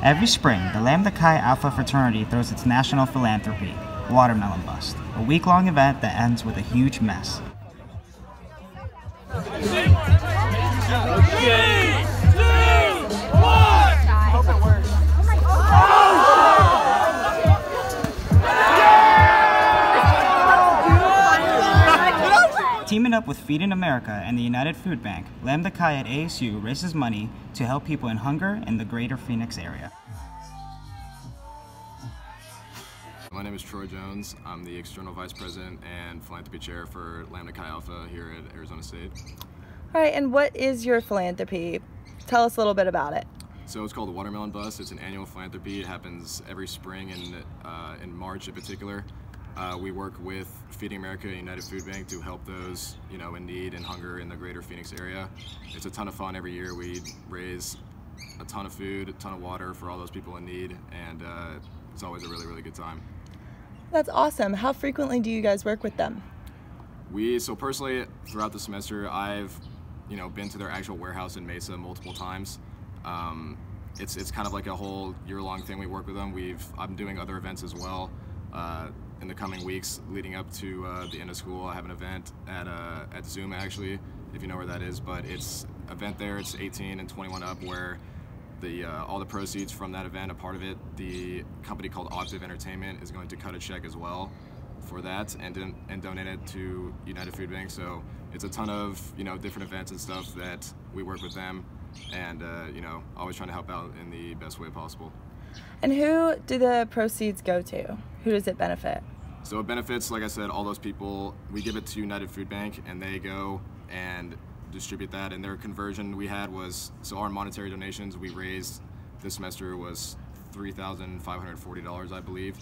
Every spring, the Lambda Chi Alpha fraternity throws its national philanthropy, Watermelon Bust, a week-long event that ends with a huge mess. Teaming up with Feeding America and the United Food Bank, Lambda Chi at ASU raises money to help people in hunger in the greater Phoenix area. My name is Troy Jones. I'm the External Vice President and Philanthropy Chair for Lambda Chi Alpha here at Arizona State. All right, and what is your philanthropy? Tell us a little bit about it. So it's called the Watermelon Bust. It's an annual philanthropy. It happens every spring in March in particular. We work with Feeding America and United Food Bank to help those in need and hunger in the greater Phoenix area. It's a ton of fun every year. We raise a ton of food, a ton of water for all those people in need, and it's always a really, really good time. That's awesome. How frequently do you guys work with them? So personally, throughout the semester, I've been to their actual warehouse in Mesa multiple times. It's kind of like a whole year-long thing we work with them. I'm doing other events as well. In the coming weeks leading up to the end of school, I have an event at Zoom, actually, if you know where that is. But it's an event there, it's 18 and 21 up, where all the proceeds from that event, a part of it, the company called Octave Entertainment is going to cut a check as well for that and donate it to United Food Bank. So it's a ton of different events and stuff that we work with them, and always trying to help out in the best way possible. And who do the proceeds go to? Who does it benefit? So it benefits, like I said, all those people. We give it to United Food Bank, and they go and distribute that. And their conversion we had was, so our monetary donations we raised this semester was $3,540, I believe.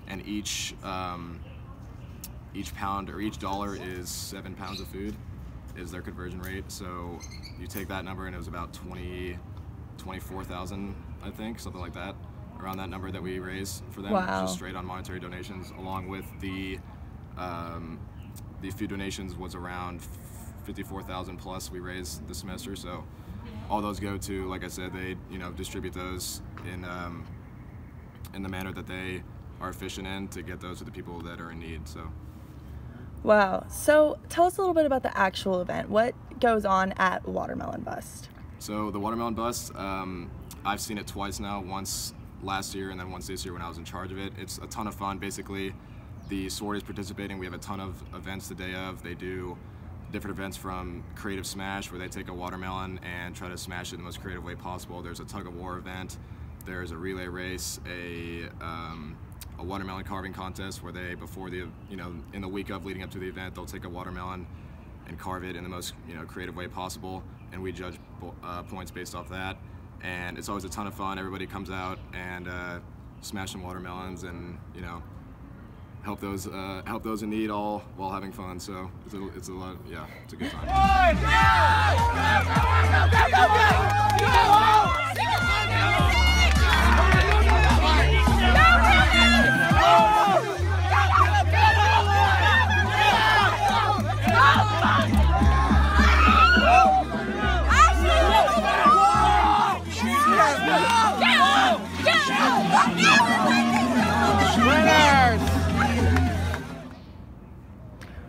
And each pound or each dollar is 7 pounds of food is their conversion rate. So you take that number and it was about 24,000, I think, something like that. Around that number that we raise for them, wow. Just straight on monetary donations, along with the food donations was around 54,000 plus we raised this semester. So all those go to, like I said, they distribute those in the manner that they are efficient in to get those to the people that are in need. So. Wow. So tell us a little bit about the actual event. What goes on at Watermelon Bust? So the Watermelon Bust, I've seen it twice now. Once last year and then once this year when I was in charge of it. It's a ton of fun. Basically, the SWORD is participating. We have a ton of events the day of. They do different events from Creative Smash, where they take a watermelon and try to smash it in the most creative way possible. There's a tug-of-war event. There's a relay race, a watermelon carving contest where they, before the, in the week of leading up to the event, they'll take a watermelon and carve it in the most creative way possible, and we judge points based off that. And it's always a ton of fun. Everybody comes out and smash some watermelons and help those in need, all while having fun. So it's a lot. Yeah, it's a good time.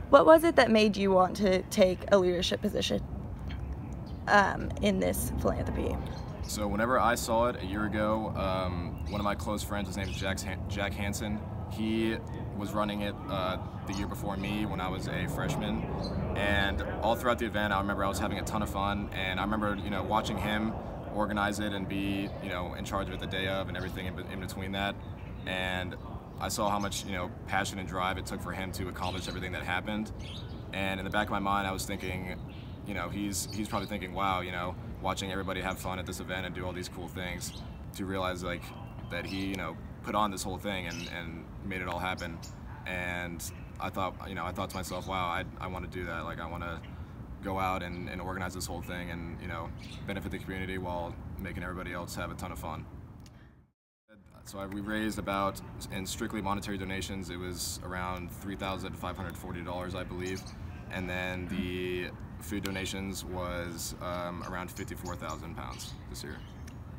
What was it that made you want to take a leadership position in this philanthropy? So whenever I saw it a year ago, one of my close friends, his name is Jack Hansen, he was running it the year before me when I was a freshman. And all throughout the event, I remember I was having a ton of fun, and I remember watching him organize it and be in charge of it the day of and everything in between that. And I saw how much passion and drive it took for him to accomplish everything that happened. And in the back of my mind, I was thinking, he's probably thinking, wow, watching everybody have fun at this event and do all these cool things, to realize that he put on this whole thing and made it all happen. And I thought to myself, wow, I want to do that. Like, I want to go out and organize this whole thing and benefit the community while making everybody else have a ton of fun. So we raised about, in strictly monetary donations, it was around $3,540, I believe. And then the food donations was around 54,000 pounds this year.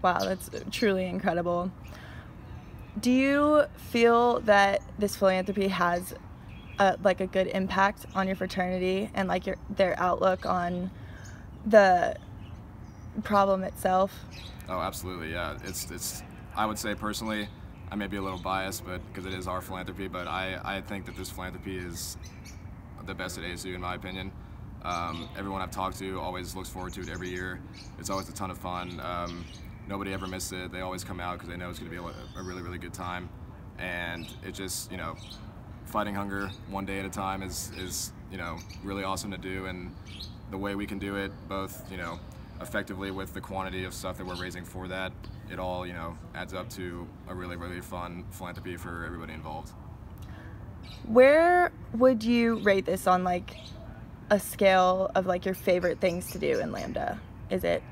Wow, that's truly incredible. Do you feel that this philanthropy has like a good impact on your fraternity and like their outlook on the problem itself? Oh, absolutely, yeah. It's I would say personally, I may be a little biased, but because it is our philanthropy, but I think that this philanthropy is the best at ASU in my opinion. Everyone I've talked to always looks forward to it every year. It's always a ton of fun. Nobody ever misses it. They always come out because they know it's going to be a really, really good time. And it just, you know, fighting hunger one day at a time is you know, really awesome to do. And the way we can do it, both, you know, effectively with the quantity of stuff that we're raising for that, it all, you know, adds up to a really, really fun philanthropy for everybody involved. Where would you rate this on like a scale of like your favorite things to do in Lambda? Is it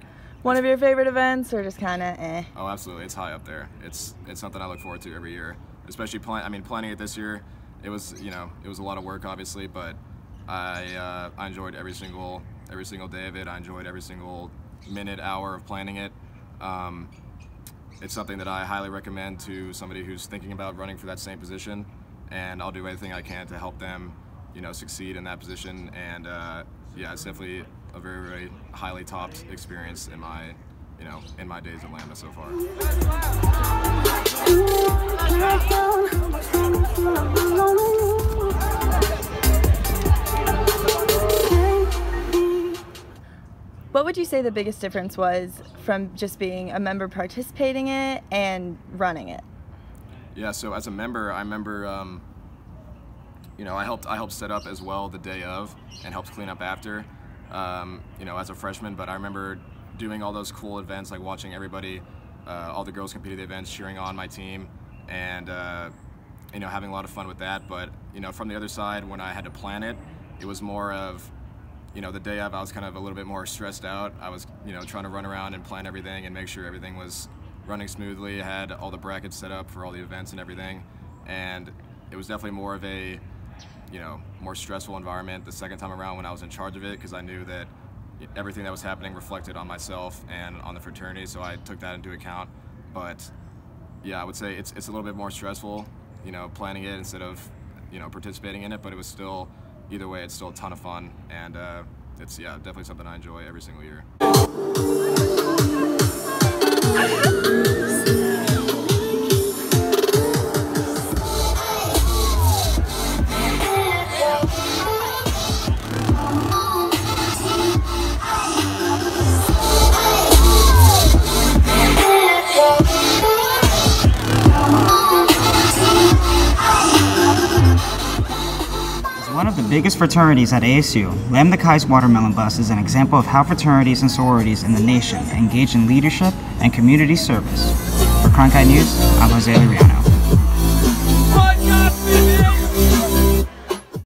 one of your favorite events or just kind of eh? Oh, absolutely. It's high up there. It's something I look forward to every year, especially planning it this year. It was, you know, it was a lot of work obviously, but I enjoyed every single day of it. I enjoyed every single minute, hour of planning it. It's something that I highly recommend to somebody who's thinking about running for that same position, and I'll do anything I can to help them, you know, succeed in that position. And yeah, it's definitely a very, very highly topped experience in my, you know, in my days at Lambda so far. What would you say the biggest difference was from just being a member participating in it and running it? Yeah, so as a member, I remember, you know, I helped set up as well the day of and helped clean up after, you know, as a freshman. But I remember doing all those cool events, like watching everybody, all the girls compete at the events, cheering on my team, and you know, having a lot of fun with that. But you know, from the other side, when I had to plan it, it was more of, you know, the day of I was kind of a little bit more stressed out. I was, you know, trying to run around and plan everything and make sure everything was running smoothly. I had all the brackets set up for all the events and everything, and it was definitely more of a, you know, more stressful environment the second time around when I was in charge of it, because I knew that everything that was happening reflected on myself and on the fraternity, so I took that into account. But yeah, I would say it's a little bit more stressful, you know, planning it instead of, you know, participating in it, but it was still, either way, it's still a ton of fun, and it's, yeah, definitely something I enjoy every single year. One of the biggest fraternities at ASU, Lambda Chi's Watermelon Bus is an example of how fraternities and sororities in the nation engage in leadership and community service. For Cronkite News, I'm Jose Liriano.